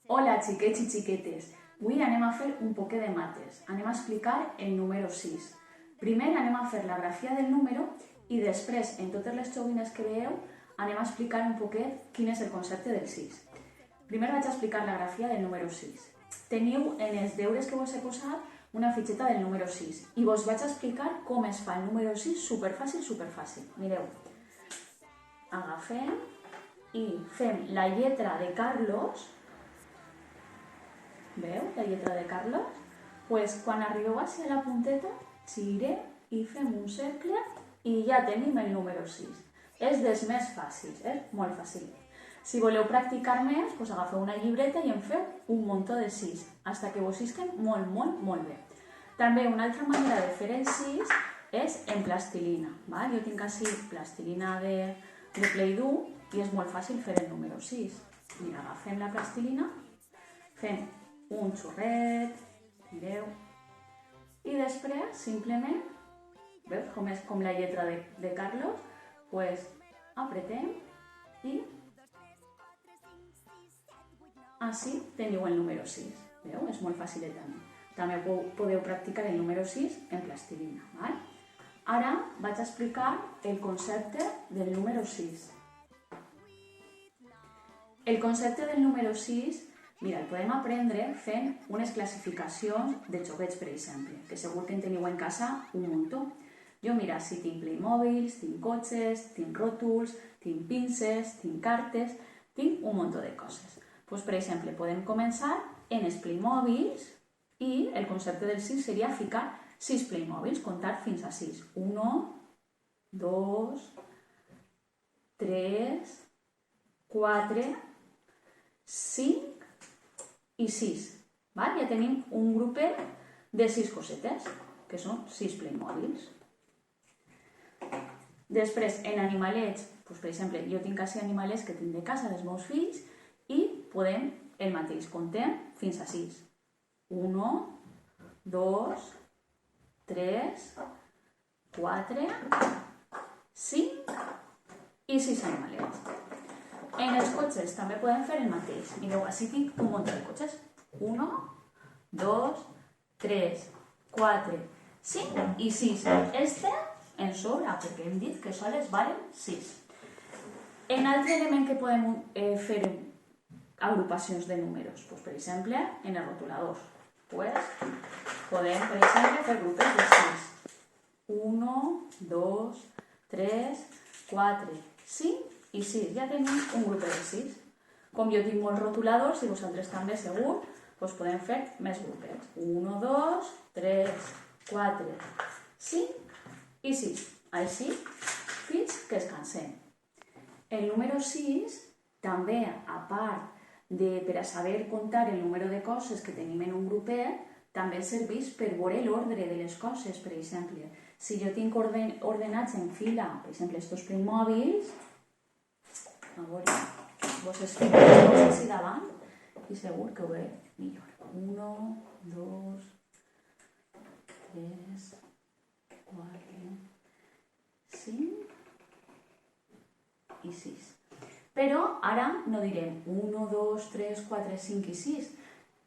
Hola, xiquets i xiquetes. Avui anem a fer un poquet de mates. Anem a explicar el número 6. Primer anem a fer la grafia del número i després, en totes les joguines que veieu, anem a explicar un poquet quin és el concepte del 6. Primer vaig a explicar la grafia del número 6. Teniu en els deures que vos he posat una fitxeta del número 6 i vos vaig a explicar com es fa el número 6 superfàcil. Mireu, agafem i fem la lletra de Carlos. Veu la lletra de Carlos? Pues quan arribeu a la punteta, girem i fem un cercle i ja tenim el número 6. És dels més fàcils, molt fàcil. Si voleu practicar més, pues agafeu una llibreta i en feu un muntó de 6, fins que vos isquen molt bé. També una altra manera de fer el 6 és en plastilina. Jo tinc així plastilina de Play-Doh i és molt fàcil fer el número 6. Mira, agafem la plastilina, fem un xorret, mireu, i després simplement, veus com és com la lletra de Carlos, pues apretem i així teniu el número 6. Veu? És molt fàcil també. També podeu practicar el número 6 en plastilina. Ara vaig a explicar el concepte del número 6. El concepte del número 6, mira, el podem aprendre fent unes classificacions de joguets, per exemple, que segur que en teniu en casa un muntó. Jo, mira, si tinc Playmobils, tinc cotxes, tinc ròtols, tinc pinces, tinc cartes, tinc un muntó de coses. Per exemple, podem començar en els Playmobils i el concepte del 6 seria ficar 6 Playmobils, comptar fins a 6. 1, 2, 3, 4, 5 i 6. Ja tenim un grupet de 6 cosetes, que són 6 Playmobils. Després, en animalets, per exemple, jo tinc així animalets que tinc de casa dels meus fills i podem el mateix, comptem fins a 6. 1, 2, 3, 4, 5 i 6 animalets. En els cotxes també podem fer el mateix. Mireu, així tinc un munt de cotxes. 1, 2, 3, 4, 5 i 6. Este en sobra, perquè hem dit que soles valen 6. En altre element que podem fer agrupacions de números, per exemple, en els rotuladors. Podem, per exemple, fer grupes de 6. 1, 2, 3, 4, 5 i 6. Ja tenim un grup de 6. Com jo tinc molts rotuladors, i vosaltres també segur, podem fer més grupets. 1, 2, 3, 4, 5 i 6. Així, fins que es cansem. El número 6, també, a part per a saber comptar el número de coses que tenim en un grupet, també serveix per veure l'ordre de les coses. Per exemple, si jo tinc ordenats en fila, per exemple, estos Playmobils, a veure, vos explico les coses així davant i segur que ho veureu millor. 1, 2, 3, 4, 5 i 6. Però ara no direm 1, 2, 3, 4, 5 i 6,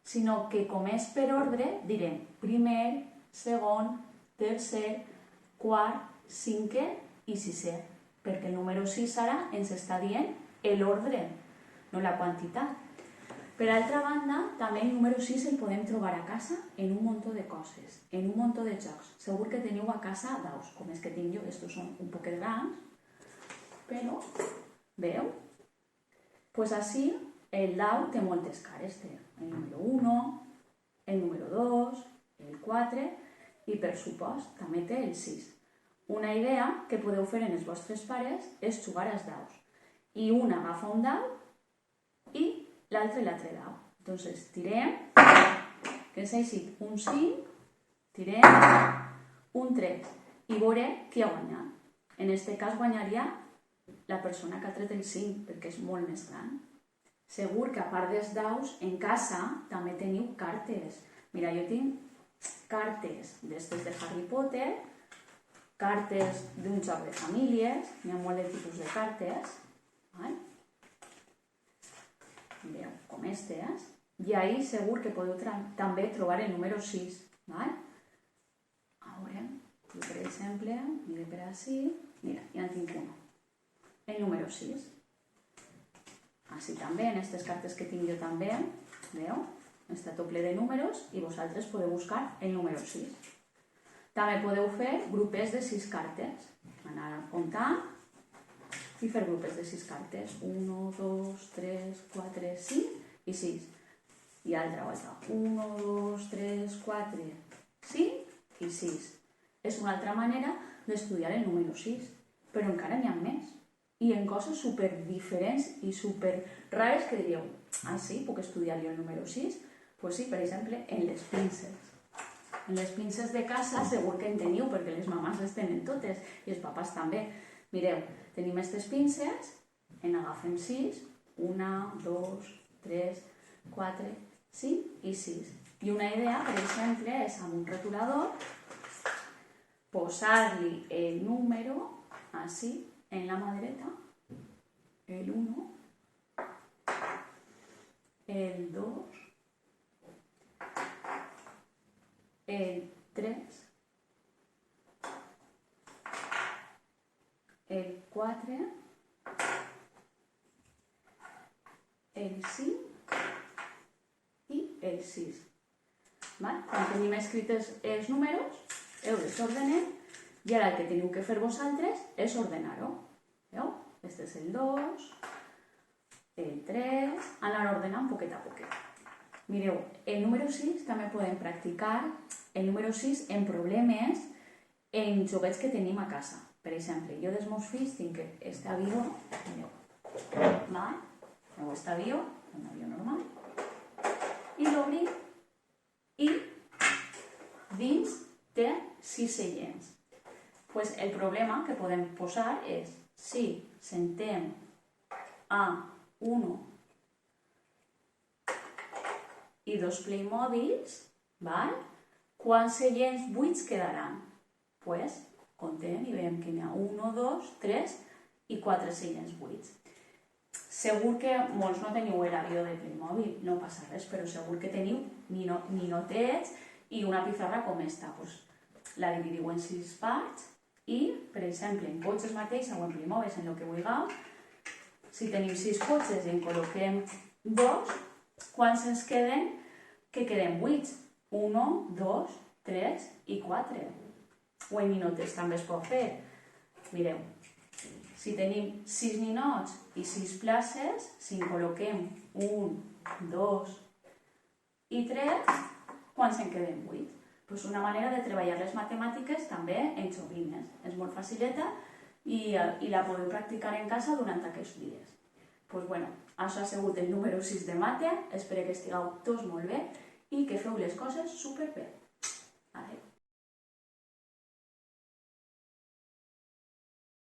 sinó que com és per ordre direm primer, segon, tercer, quart, cinquè i sisè, perquè el número 6 ara ens està dient l'ordre, no la quantitat. Per altra banda, també el número 6 el podem trobar a casa en un muntó de coses, en un muntó de jocs. Segur que teniu a casa daus, com és que tinc jo, estos són un poquet grans, però, veu? Pues així, el dau té moltes cares, té el número 1, el número 2, el 4 i, per supost, també té el 6. Una idea que podeu fer en els vostres pares és jugar als daus. I un agafa un dau i l'altre dau. Entonces, tirem, que ens ha eixit un 5, tirem un 3 i veurem qui ha guanyat. En aquest cas guanyaria la persona que ha tret el 5, perquè és molt més gran. Segur que a part dels daus, en casa també teniu cartes. Mira, jo tinc cartes d'estes de Harry Potter, cartes d'un joc de famílies, hi ha molt de tipus de cartes, mireu, com aquestes, i ahí segur que podeu també trobar el número 6, val? A veure, jo per exemple, mire per així, mira, ja en tinc un. El número 6. Així també, en aquestes cartes que tinc jo també, veu? Està tot ple de números i vosaltres podeu buscar el número 6. També podeu fer grupets de 6 cartes. Anar a comptar i fer grupets de 6 cartes. 1, 2, 3, 4, 5 i 6. I altra volta. 1, 2, 3, 4, 5 i 6. És una altra manera d'estudiar el número 6, però encara n'hi ha més. I en coses super diferents i super rares que diríeu, ah sí, puc estudiar jo el número 6? Doncs sí, per exemple, en les pinces. En les pinces de casa segur que en teniu, perquè les mamàs les tenen totes i els papàs també. Mireu, tenim aquestes pinces, en agafem 6, 1, 2, 3, 4, 5 i 6. I una idea, per exemple, és amb un rotulador posar-li el número així, en la mà dreta, el 1, el 2, el 3, el 4, el 5 i el 6. Quan tenim escrits els números, heu desordenem. I ara el que teniu que fer vosaltres és ordenar-ho. Veu? Este és el 2, el 3, anar ordenant poquet a poquet. Mireu, el número 6 també podem practicar el número 6 en problemes en joguets que tenim a casa. Per exemple, jo dels meus fills tinc este avió, mireu, val? Mireu, este avió, un avió normal, i l'obrim i dins té 6 seients. Pues el problema que podem posar és, si sentem a 1 i 2 Playmobils, quants seients buits quedaran? Pues contem i veiem que n'hi ha 1, 2, 3 i 4 seients buits. Segur que molts no teniu l'avió de Playmobil, no passa res, però segur que teniu ninotets i una pizarra com esta. La dividiu en 6 parts i, per exemple, en cotxes mateix o en Playmobil, en el que vulgueu, si tenim 6 cotxes i en col·loquem 2, quants ens queden? Que queden buits. 1, 2, 3 i 4. O en ninotes també es pot fer. Mireu, si tenim 6 ninots i 6 places, si en col·loquem 1, 2 i 3, quants en queden 8? Pues una manera de treballar les matemàtiques també en joguines. És molt facileta i la podeu practicar en casa durant aquests dies. Pues bueno, això ha sigut el número 6 de mate. Espero que estigueu tots molt bé i que feu les coses superbé.